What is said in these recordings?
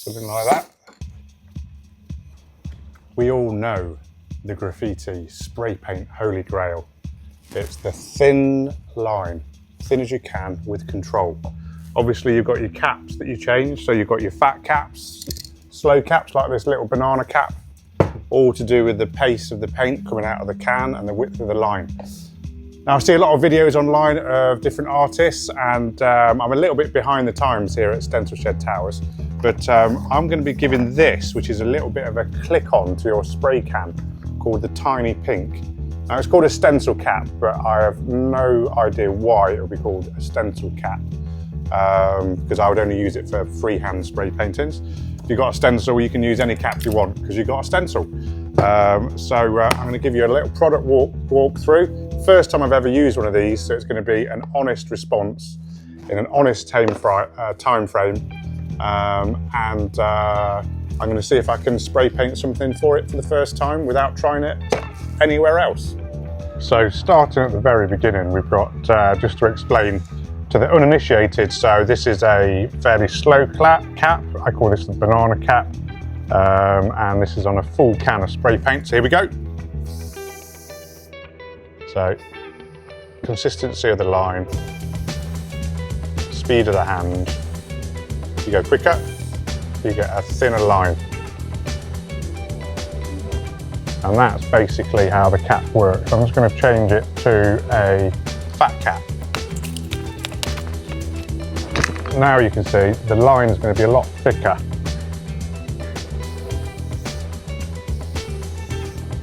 something like that. We all know the graffiti spray paint holy grail. It's the thin line, thin as you can with control. Obviously you've got your caps that you change, so you've got your fat caps, slow caps like this little banana cap, all to do with the pace of the paint coming out of the can and the width of the line. Now I see a lot of videos online of different artists, and I'm a little bit behind the times here at Stencil Shed Towers, but I'm going to be giving this, which is a little bit of a click on to your spray can, called the Tiny Pink. Now it's called a stencil cap, but I have no idea why it would be called a stencil cap, because I would only use it for freehand spray paintings. If you've got a stencil, you can use any cap you want because you've got a stencil. I'm going to give you a little product walk through. First time I've ever used one of these, so it's going to be an honest response in an honest time frame, and I'm going to see if I can spray paint something for it for the first time without trying it anywhere else. So starting at the very beginning, we've got, just to explain to the uninitiated, so this is a fairly slow cap. I call this the banana cap, and this is on a full can of spray paint. So here we go. So, consistency of the line, speed of the hand. You go quicker, you get a thinner line. And that's basically how the cap works. I'm just going to change it to a fat cap. Now you can see the line is going to be a lot thicker.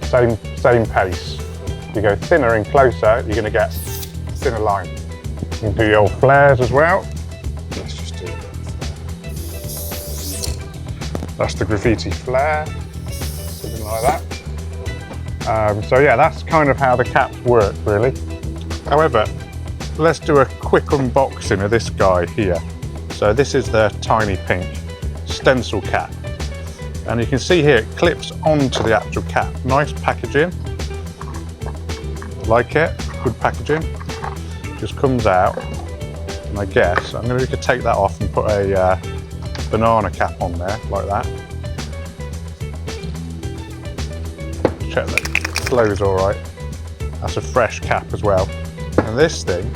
Same pace. You go thinner and closer, you're going to get a thinner line. You can do your flares as well. Let's just do that. That's the graffiti flare, something like that. So yeah, that's kind of how the caps work, really. However, let's do a quick unboxing of this guy here. So this is the Tiny Pink Stencil Cap. And you can see here, it clips onto the actual cap. Nice packaging. Like it, good packaging. Just comes out, and I guess I'm going to take that off and put a banana cap on there, like that. Check that it flows all right. That's a fresh cap as well. And this thing,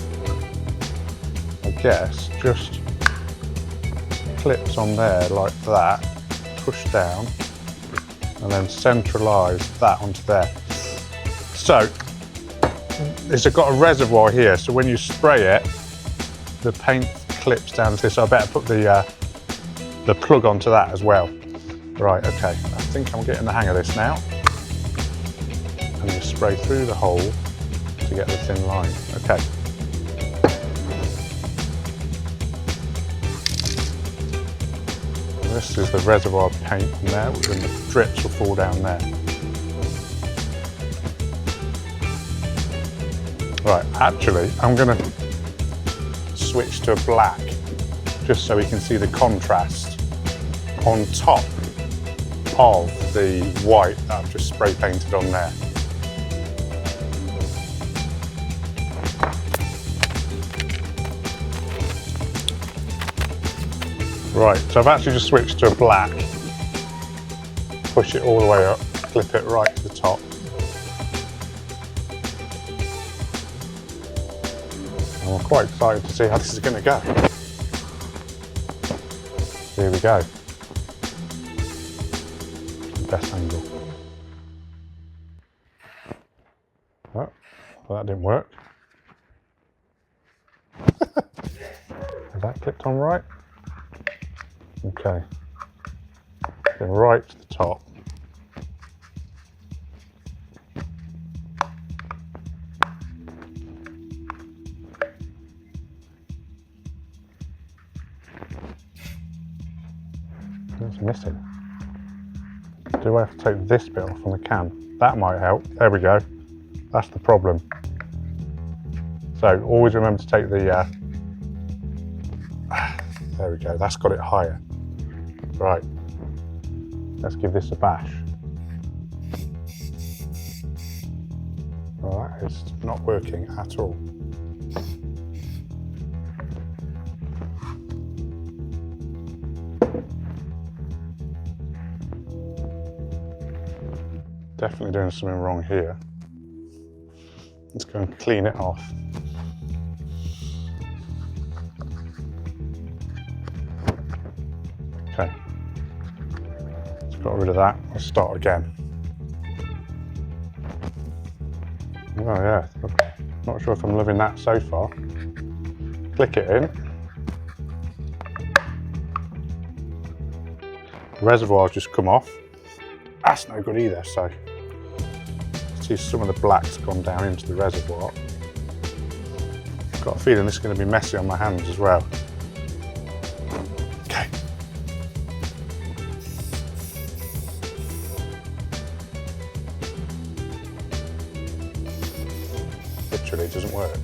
I guess, just clips on there like that, push down, and then centralise that onto there. So, it's got a reservoir here, so when you spray it, the paint clips down to this. So I better put the plug onto that as well. Right, okay, I think I'm getting the hang of this now. And you spray through the hole to get the thin line. Okay. This is the reservoir paint in there, and the drips will fall down there. Right, actually, I'm going to switch to a black, just so we can see the contrast on top of the white that I've just spray painted on there. Right, so I've actually just switched to a black, push it all the way up, clip it right to the top. I'm quite excited to see how this is going to go. Here we go. Best angle. Oh, well, that didn't work. Is that clipped on right? Okay. Then right to the top. It's missing. Do I have to take this bit off on the can? That might help. There we go. That's the problem. So always remember to take the, there we go, that's got it higher. Right, let's give this a bash. Well, that is not working at all. Definitely doing something wrong here. Let's go and clean it off. Okay. Just got rid of that. Let's start again. Oh yeah, okay. Not sure if I'm loving that so far. Click it in. Reservoir's just come off. That's no good either, so see some of the black's gone down into the reservoir. Got a feeling this is going to be messy on my hands as well. Okay. Literally doesn't work.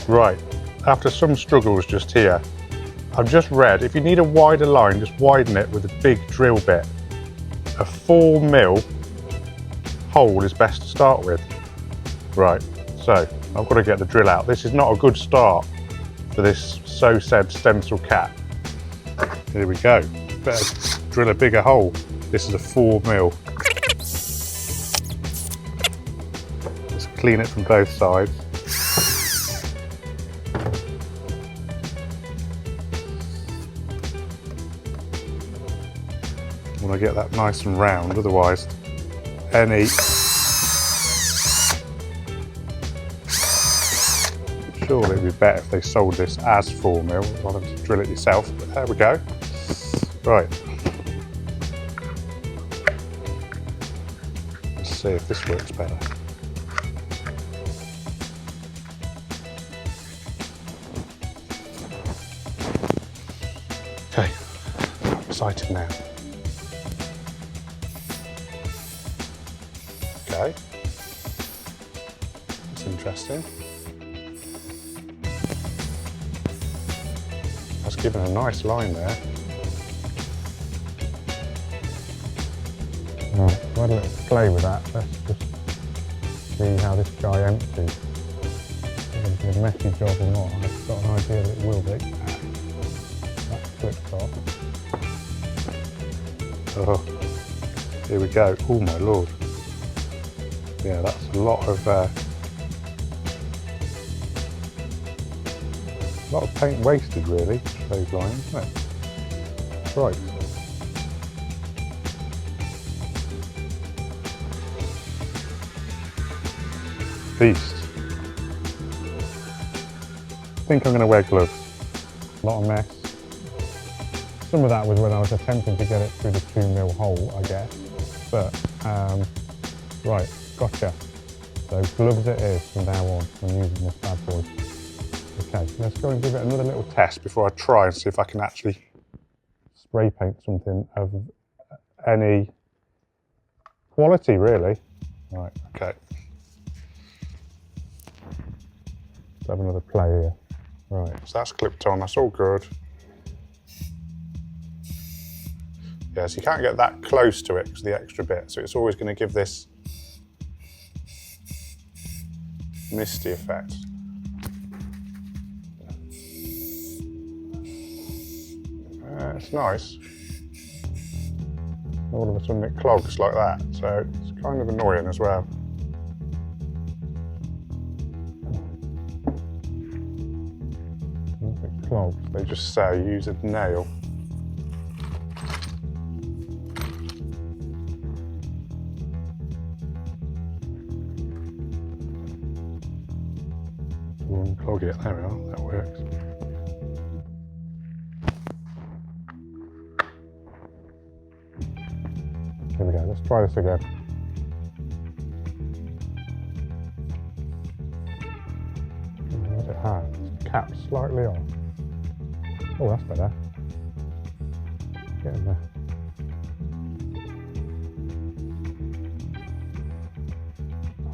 Right, after some struggles just here, I've just read if you need a wider line, just widen it with a big drill bit. A 4mm hole is best to start with. Right, so I've got to get the drill out. This is not a good start for this so said stencil cap. Here we go. Better drill a bigger hole. This is a 4mm. Just clean it from both sides. Want to get that nice and round, otherwise any surely it'd be better if they sold this as 4mm rather than to drill it yourself, but there we go. Right, let's see if this works better. Okay, I'm excited now. Okay, that's interesting. That's given a nice line there. Right, I've had a little play with that. Let's just see how this guy empties. Whether it's a messy job or not, I've got an idea that it will be. That flipped off. Oh, here we go. Oh my lord. Yeah, that's a lot of paint wasted really, those lines, isn't it? Right. Beast. I think I'm going to wear gloves. A lot of mess. Some of that was when I was attempting to get it through the 2mm hole, I guess. But, right. Gotcha. So gloves it is from now on. I'm using this bad boy. Okay, let's go and give it another little test before I try and see if I can actually spray paint something of any quality, really. Right, okay. Let's have another play here. Right, so that's clipped on, that's all good. Yeah, so you can't get that close to it because of the extra bit, so it's always going to give this misty effect. It's nice. All of a sudden it clogs like that, so it's kind of annoying as well. If it clogs, they just say use a nail. Unclog it, there we are, that works. Here we go, let's try this again. Where's it hard? The cap's slightly off. Oh, that's better. Get in there.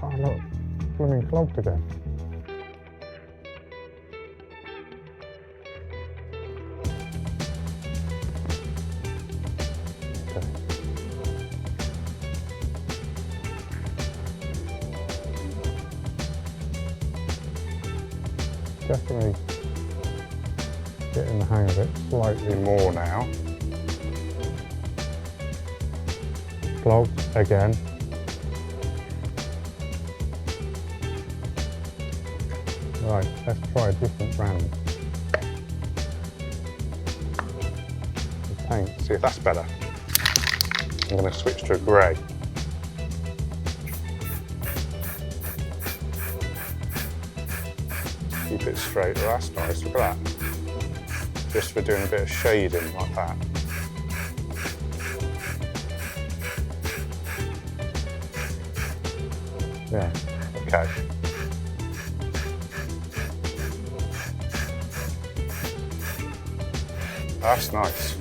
Oh look, blooming clogged again. Definitely getting the hang of it slightly more now. Slog again. Right, let's try a different round. Paint, see if that's better. I'm going to switch to a grey. Keep it straight. Oh, that's nice, look at that. Just for doing a bit of shading like that. Yeah, okay. That's nice.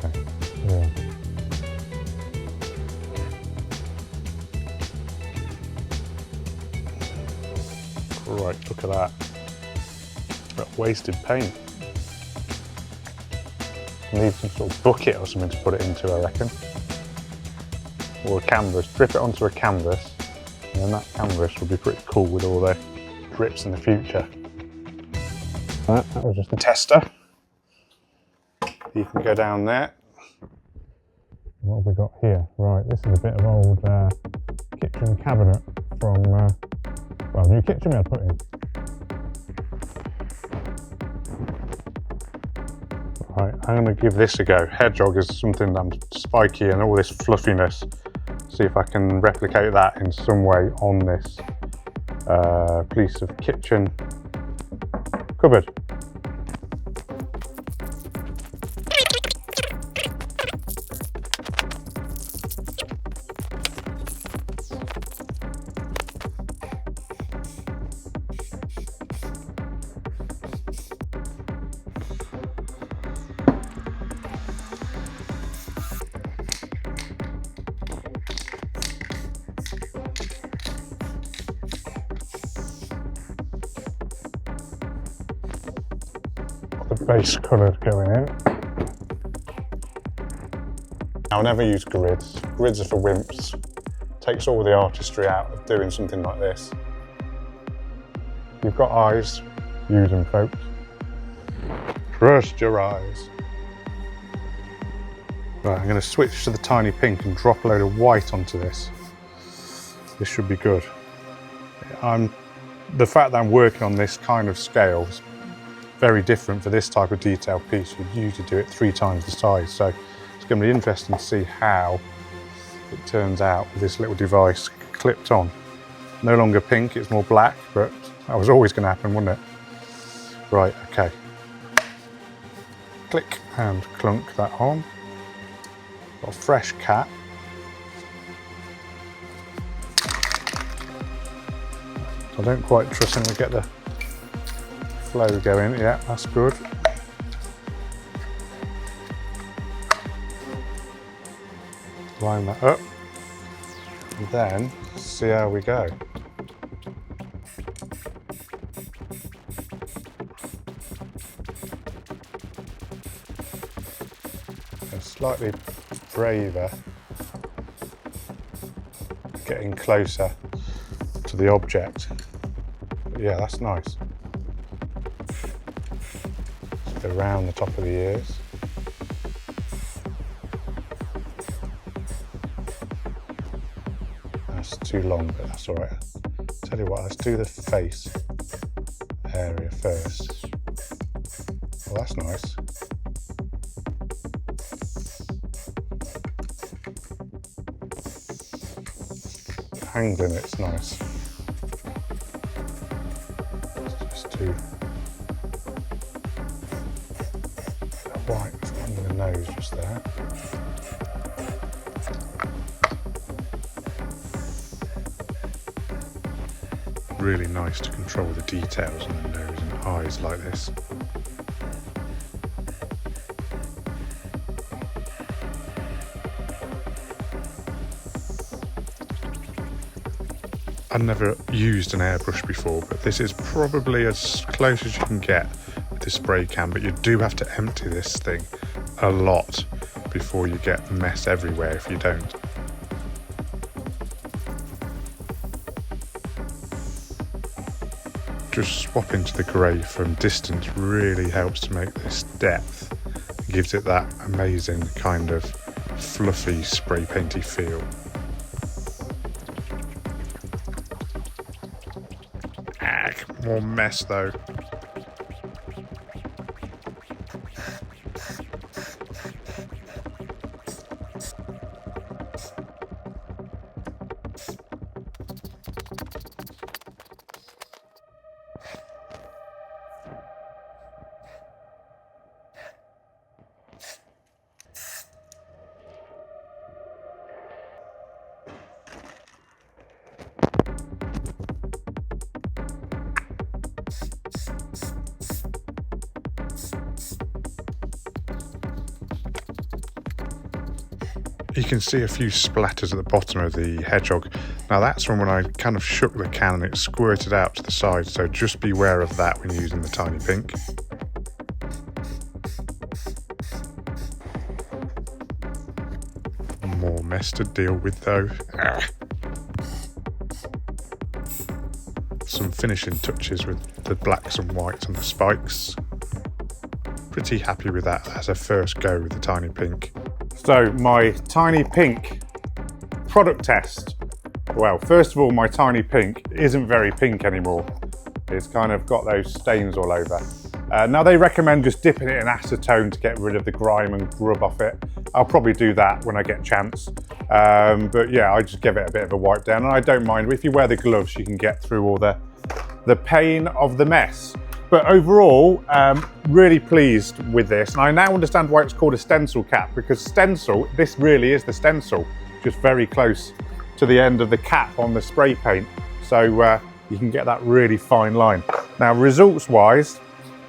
Okay. Yeah. Right, look at that. That wasted paint. Need some sort of bucket or something to put it into, I reckon. Or a canvas, drip it onto a canvas, and then that canvas will be pretty cool with all the drips in the future. That was just a tester. You can go down there. What have we got here? Right, this is a bit of old kitchen cabinet from, well, new kitchen we had put in. Right, I'm going to give this a go. Hedgehog is something that I'm spiky and all this fluffiness. See if I can replicate that in some way on this piece of kitchen cupboard. The base colour going in. I'll never use grids. Grids are for wimps. Takes all the artistry out of doing something like this. You've got eyes, use them, folks. Trust your eyes. Right, I'm going to switch to the Tiny Pink and drop a load of white onto this. This should be good. The fact that I'm working on this kind of scale is very different for this type of detail piece. You'd usually do it 3 times the size, so it's going to be interesting to see how it turns out with this little device clipped on. No longer pink, it's more black, but that was always going to happen, wouldn't it? Right, okay. Click and clunk that on. Got a fresh cap. I don't quite trust him to get the flow going. Yeah, that's good. Line that up, and then see how we go. And slightly braver, getting closer to the object. But yeah, that's nice. Just go around the top of the ears. That's too long, but that's all right. Tell you what, let's do the face area first. Well, that's nice. Angling it's nice. Let's just do the white under the nose just there. Really nice to control the details on the nose and eyes like this. I've never used an airbrush before, but this is probably as close as you can get with the spray can, but you do have to empty this thing a lot before you get mess everywhere if you don't. just swapping to the grey from distance really helps to make this depth. It gives it that amazing kind of fluffy spray painty feel. More mess though. You can see a few splatters at the bottom of the hedgehog. Now that's from when I kind of shook the can and it squirted out to the side, so just beware of that when using the Tiny Pink. More mess to deal with though. Some finishing touches with the blacks and whites and the spikes. Pretty happy with that as a first go with the Tiny Pink. So my Tiny Pink product test. Well, first of all, my Tiny Pink isn't very pink anymore. It's kind of got those stains all over. Now they recommend just dipping it in acetone to get rid of the grime and grub off it. I'll probably do that when I get a chance. But yeah, I just give it a bit of a wipe down, and I don't mind. If you wear the gloves, you can get through all the pain of the mess. But overall, really pleased with this. And I now understand why it's called a stencil cap, because stencil, this really is the stencil, just very close to the end of the cap on the spray paint. So you can get that really fine line. Now, results wise,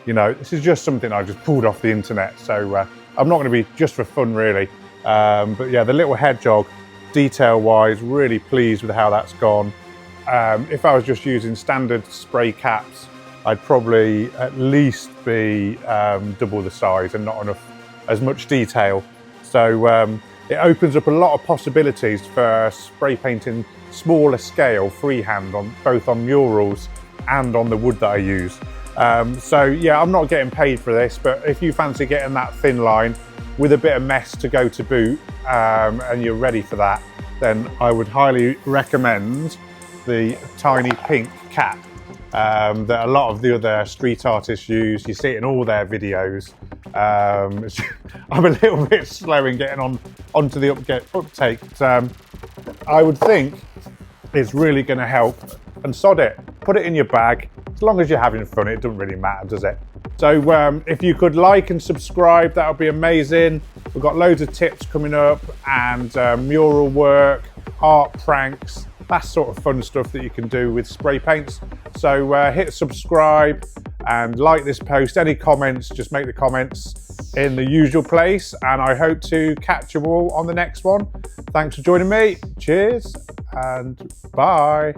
you know, this is just something I just pulled off the internet. So I'm not gonna be just for fun really. But yeah, the little hedgehog, detail wise, really pleased with how that's gone. If I was just using standard spray caps, I'd probably at least be double the size and not as much detail. So it opens up a lot of possibilities for spray painting smaller scale freehand, both on murals and on the wood that I use. So yeah, I'm not getting paid for this, but if you fancy getting that thin line with a bit of mess to go to boot, and you're ready for that, then I would highly recommend the Tiny Pink cap. That a lot of the other street artists use. You see it in all their videos. I'm a little bit slow in getting onto the uptake, but I would think it's really going to help. And sod it, put it in your bag. As long as you're having fun, it doesn't really matter, does it? So if you could like and subscribe, that would be amazing. We've got loads of tips coming up, and mural work, art pranks, that sort of fun stuff that you can do with spray paints. So hit subscribe and like this post. Any comments, just make the comments in the usual place, and I hope to catch you all on the next one. Thanks for joining me. Cheers and bye.